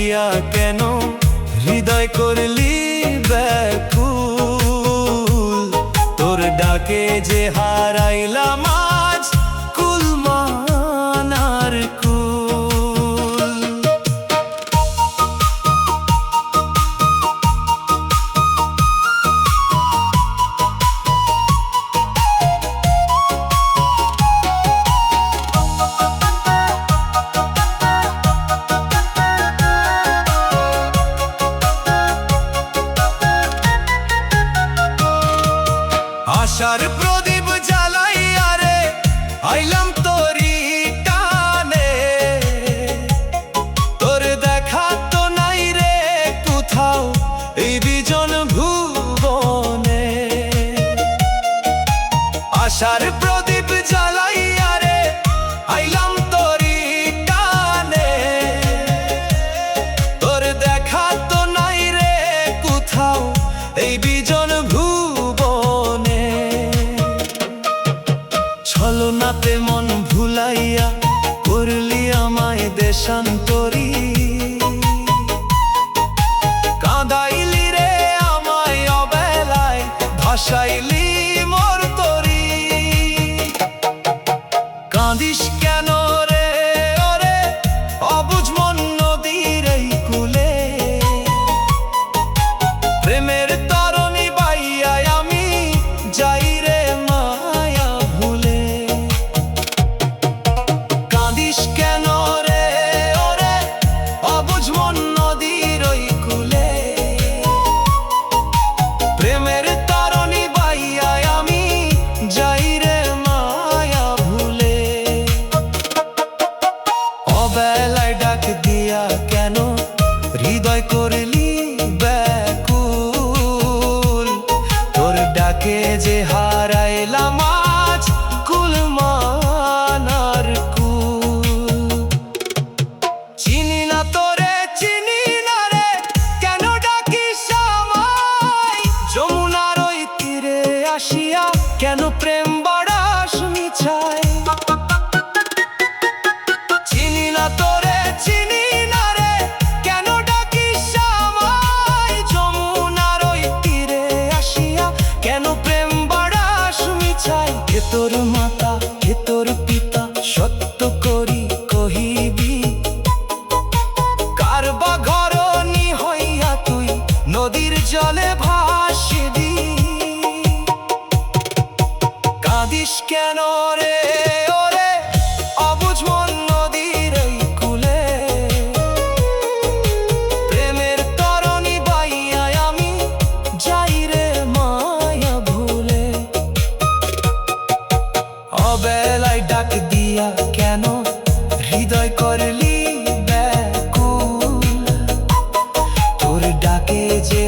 দিয়া কেন হৃদয় করলি ব্যাকুল। তোর ডাকে যে হারাইলাম আজ কুল মানার কুল। আশার প্রদীপ জ্বালাইয়া রে আইলাম তোরি টানে। তোর দেখা তো নাই রে কোথাও এই বিজন ভুবনে। আশার প্রদীপ জ্বালাইয়া রে আইলাম তোরি টানে। তোর দেখা তো নাই রে কোথাও এই বিজন ভুবনে। ছলনাতে মন ভুলাইয়া করলি আমায় দেশান্তরী। কাঁদাইলি রে আমায় অবেলায় ভাসাইলি মোর তরি। কাঁদিস কেন রে ওরে অবুঝ মন নদীর এই কূলে। প্রেমের তরণী বাইয়া আমি যাই রে মায়া ভুলে। কাঁদিস কেন রে ওরে অবুঝ মন নদীর ওই কূলে। প্রেমের তরণী বাইয়া আমি যাই রে মায়া ভুলে। অবেলায় ডাক দিয়া কেন হৃদয় করলি ব্যাকুল। তোর ডাকে যে হারাইলাম আজ কুল মানার কুল। চিনি না তোরে চিনি না রে কেন ডাকিস আমায়। যমুনার ওই তীরে আসিয়া কেন প্রেম বাড়াস মিছায়। চিনি না তোরে চিনি না রে কেন ডাকিস আমায়। যমুনার ওই তীরে আসিয়া কেন প্রেম বাড়াস মিছায়। কে তোর মাতা কে তোর পিতা সত্য করি কহিবি। কার বা ঘরণী হইয়া তুই নদীর জলে ভাসিবি। কাঁদিস কেন রে ওরে অবুঝ মন নদীর এই কূলে। প্রেমের তরণী বাইয়া আমি যাই রে মায়া ভুলে। অবেলায় ডাক দিয়া কেন হৃদয় করলি ব্যাকুল। তোর ডাকে যে